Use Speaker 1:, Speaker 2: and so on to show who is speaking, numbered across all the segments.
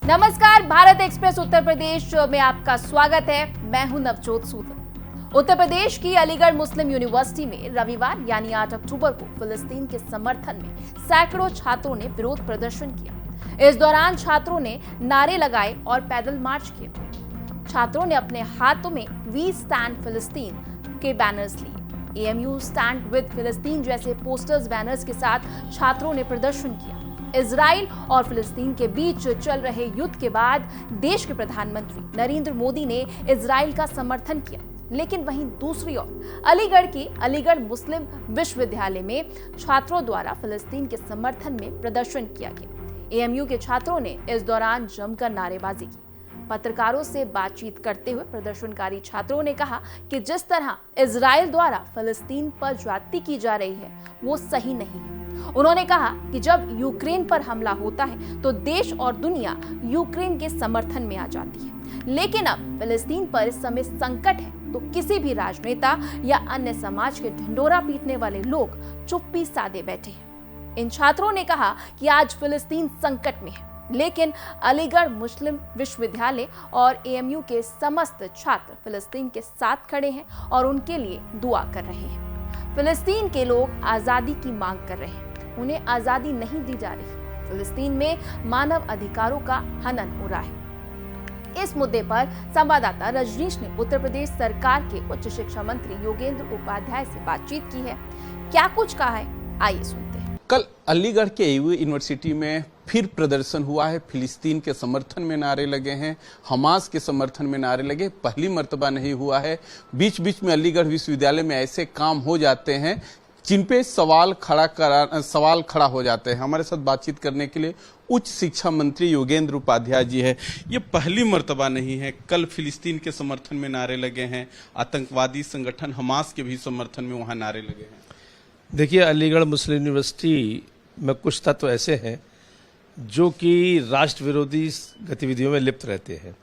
Speaker 1: नमस्कार, भारत एक्सप्रेस उत्तर प्रदेश में आपका स्वागत है। मैं हूं नवजोत सूद। उत्तर प्रदेश की अलीगढ़ मुस्लिम यूनिवर्सिटी में रविवार यानी 8 अक्टूबर को फिलिस्तीन के समर्थन में सैकड़ों छात्रों ने विरोध प्रदर्शन किया। इस दौरान छात्रों ने नारे लगाए और पैदल मार्च किया। छात्रों ने अपने हाथों में वी स्टैंड फिलिस्तीन के बैनर्स लिए। एएमयू स्टैंड विद फिलिस्तीन जैसे पोस्टर्स बैनर्स के साथ छात्रों ने प्रदर्शन किया। इजराइल और फिलिस्तीन के बीच चल रहे युद्ध के बाद देश के प्रधानमंत्री नरेंद्र मोदी ने इजराइल का समर्थन किया, लेकिन वहीं दूसरी ओर अलीगढ़ की अलीगढ़ मुस्लिम विश्वविद्यालय में छात्रों द्वारा फिलिस्तीन के समर्थन में प्रदर्शन किया गया। एएमयू के छात्रों ने इस दौरान जमकर नारेबाजी की। पत्रकारों से बातचीत करते हुए प्रदर्शनकारी छात्रों ने कहा कि जिस तरह इजराइल द्वारा फिलिस्तीन पर ज्यादती की जा रही है वो सही नहीं है। उन्होंने कहा कि जब यूक्रेन पर हमला होता है तो देश और दुनिया यूक्रेन के समर्थन में आ जाती है, लेकिन अब फिलिस्तीन पर इस समय संकट है तो किसी भी राजनेता या अन्य समाज के ढिंडोरा पीटने वाले लोग चुप्पी साधे बैठे हैं। इन छात्रों ने कहा कि आज फिलिस्तीन संकट में है, लेकिन अलीगढ़ मुस्लिम विश्वविद्यालय और एएमयू के समस्त छात्र फिलिस्तीन के साथ खड़े हैं और उनके लिए दुआ कर रहे हैं। फिलिस्तीन के लोग आजादी की मांग कर रहे हैं, उन्हें आजादी नहीं दी जा रही। फिलिस्तीन में मानव अधिकारों का हनन हो रहा है। इस मुद्दे पर संवाददाता रजनीश ने उत्तर प्रदेश सरकार के उच्च शिक्षा मंत्री योगेंद्र उपाध्याय से बातचीत की है। क्या कुछ कहा है, आइए सुनते हैं।
Speaker 2: कल अलीगढ़ के एयू यूनिवर्सिटी में फिर प्रदर्शन हुआ है। फिलिस्तीन के समर्थन में नारे लगे हैं, हमास के समर्थन में नारे लगे। पहली मर्तबा नहीं हुआ है। बीच बीच में अलीगढ़ विश्वविद्यालय में ऐसे काम हो जाते हैं जिन पे सवाल खड़ा हो जाते हैं। हमारे साथ बातचीत करने के लिए उच्च शिक्षा मंत्री योगेंद्र उपाध्याय जी है। ये पहली मर्तबा नहीं है। कल फिलिस्तीन के समर्थन में नारे लगे हैं, आतंकवादी संगठन हमास के भी समर्थन में वहां नारे लगे हैं।
Speaker 3: देखिए, अलीगढ़ मुस्लिम यूनिवर्सिटी में कुछ तत्व ऐसे हैं जो कि राष्ट्र विरोधी गतिविधियों में लिप्त रहते हैं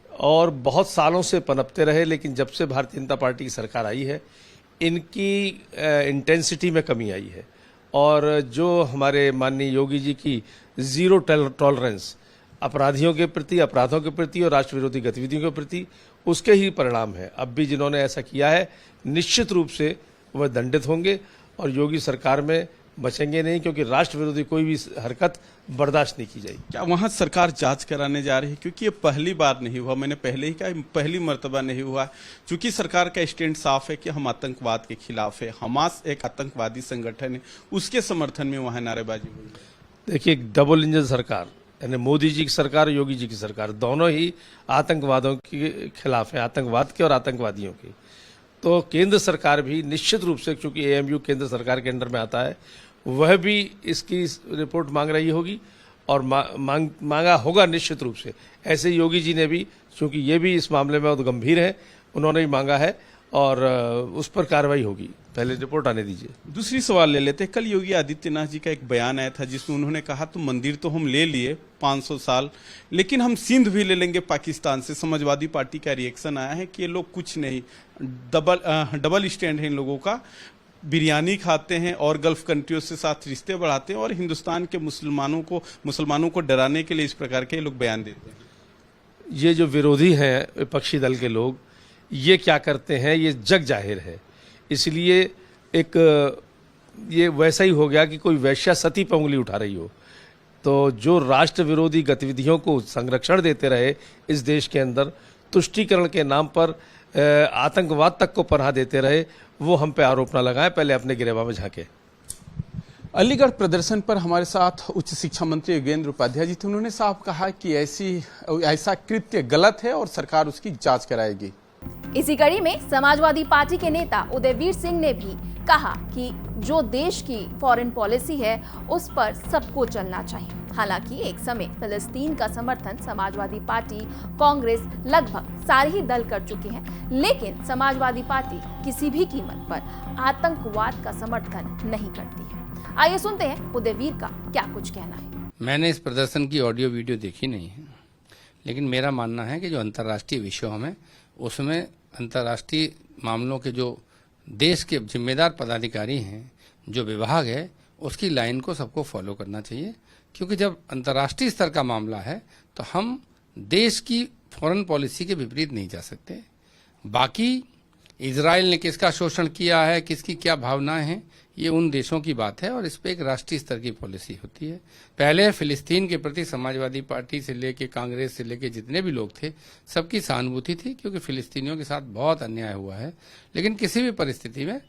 Speaker 3: और बहुत सालों से पनपते रहे, लेकिन जब से भारतीय जनता पार्टी की सरकार आई है इनकी इंटेंसिटी में कमी आई है। और जो हमारे माननीय योगी जी की जीरो टॉलरेंस अपराधियों के प्रति, अपराधों के प्रति और राष्ट्र विरोधी गतिविधियों के प्रति, उसके ही परिणाम है। अब भी जिन्होंने ऐसा किया है निश्चित रूप से वह दंडित होंगे और योगी सरकार में बचेंगे नहीं, क्योंकि राष्ट्र विरोधी कोई भी हरकत बर्दाश्त नहीं की जाएगी।
Speaker 2: क्या वहां सरकार जांच कराने जा रही है? क्योंकि ये पहली बार नहीं हुआ, मैंने पहले ही कहा पहली मर्तबा नहीं हुआ। चूंकि सरकार का स्टैंड साफ है कि हम आतंकवाद के खिलाफ है, हमास एक आतंकवादी संगठन है, उसके समर्थन में वहां नारेबाजी हुई।
Speaker 3: देखिए, डबल इंजन सरकार यानी मोदी जी की सरकार, योगी जी की सरकार, दोनों ही आतंकवादों के खिलाफ है, आतंकवाद के और आतंकवादियों के। तो केंद्र सरकार भी निश्चित रूप से, क्योंकि एएमयू केंद्र सरकार के अंडर में आता है, वह भी इसकी रिपोर्ट मांग रही होगी और मांगा होगा निश्चित रूप से। ऐसे योगी जी ने भी, क्योंकि ये भी इस मामले में बहुत गंभीर है, उन्होंने भी मांगा है और उस पर कार्रवाई होगी। पहले रिपोर्ट आने दीजिए।
Speaker 2: दूसरी सवाल ले लेते। कल योगी आदित्यनाथ जी का एक बयान आया था जिसमें उन्होंने कहा तो मंदिर तो हम ले लिए 500 साल, लेकिन हम सिंध भी ले लेंगे पाकिस्तान से। समाजवादी पार्टी का रिएक्शन आया है कि ये लोग कुछ नहीं, डबल स्टैंड है इन लोगों का। बिरयानी खाते हैं और गल्फ कंट्रियों से साथ रिश्ते बढ़ाते हैं और हिंदुस्तान के मुसलमानों को डराने के लिए इस प्रकार के लोग बयान देते हैं।
Speaker 3: ये जो विरोधी हैं विपक्षी दल के लोग, ये क्या करते हैं ये जग जाहिर है। इसलिए ये वैसा ही हो गया कि कोई वैश्या सती पर उंगली उठा रही हो। तो जो राष्ट्र विरोधी गतिविधियों को संरक्षण देते रहे इस देश के अंदर, तुष्टीकरण के नाम पर आतंकवाद तक को पनाह देते रहे, वो हम पे आरोप न लगाएं, पहले अपने गिरेबां में झांके।
Speaker 2: अलीगढ़ प्रदर्शन पर हमारे साथ उच्च शिक्षा मंत्री योगेंद्र उपाध्याय जी थे। उन्होंने साफ कहा कि ऐसा कृत्य गलत है और सरकार उसकी जांच कराएगी।
Speaker 1: इसी कड़ी में समाजवादी पार्टी के नेता उदयवीर सिंह ने भी कहा कि जो देश की फॉरेन पॉलिसी है उस पर सबको चलना चाहिए। हालांकि एक समय फिलिस्तीन का समर्थन समाजवादी पार्टी, कांग्रेस, लगभग सारे ही दल कर चुके हैं, लेकिन समाजवादी पार्टी किसी भी कीमत पर आतंकवाद का समर्थन नहीं करती है। आइए सुनते हैं उदयवीर का क्या कुछ कहना है।
Speaker 4: मैंने इस प्रदर्शन की ऑडियो वीडियो देखी नहीं है, लेकिन मेरा मानना है कि जो अंतर्राष्ट्रीय विषयों में, उसमें अंतर्राष्ट्रीय मामलों के जो देश के जिम्मेदार पदाधिकारी हैं, जो विभाग है, उसकी लाइन को सबको फॉलो करना चाहिए। क्योंकि जब अंतर्राष्ट्रीय स्तर का मामला है तो हम देश की फॉरेन पॉलिसी के विपरीत नहीं जा सकते। बाकी इजराइल ने किसका शोषण किया है, किसकी क्या भावनाएं हैं, ये उन देशों की बात है और इस पे एक राष्ट्रीय स्तर की पॉलिसी होती है। पहले फिलिस्तीन के प्रति समाजवादी पार्टी से लेके कांग्रेस से लेके जितने भी लोग थे सबकी सहानुभूति थी, क्योंकि फिलिस्तीनियों के साथ बहुत अन्याय हुआ है। लेकिन किसी भी परिस्थिति में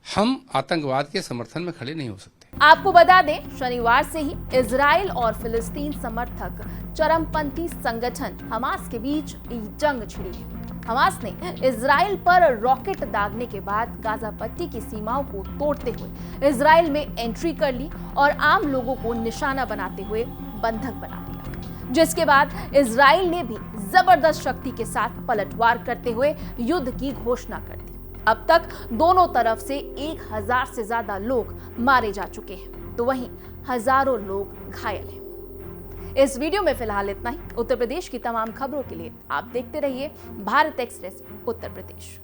Speaker 4: हम आतंकवाद के समर्थन में खड़े नहीं हो सकते।
Speaker 1: आपको बता दें, शनिवार से ही इजराइल और फिलिस्तीन समर्थक चरमपंथी संगठन हमास के बीच जंग छिड़ी है। हमास ने इजराइल पर रॉकेट दागने के बाद गाजा पट्टी की सीमाओं को तोड़ते हुए इजराइल में एंट्री कर ली और आम लोगों को निशाना बनाते हुए बंधक बना दिया, जिसके बाद इजराइल ने भी जबरदस्त शक्ति के साथ पलटवार करते हुए युद्ध की घोषणा कर दी। अब तक दोनों तरफ से 1000 से ज्यादा लोग मारे जा चुके हैं, तो वहीं हजारों लोग घायल हैं। इस वीडियो में फिलहाल इतना ही। उत्तर प्रदेश की तमाम खबरों के लिए आप देखते रहिए भारत एक्सप्रेस उत्तर प्रदेश।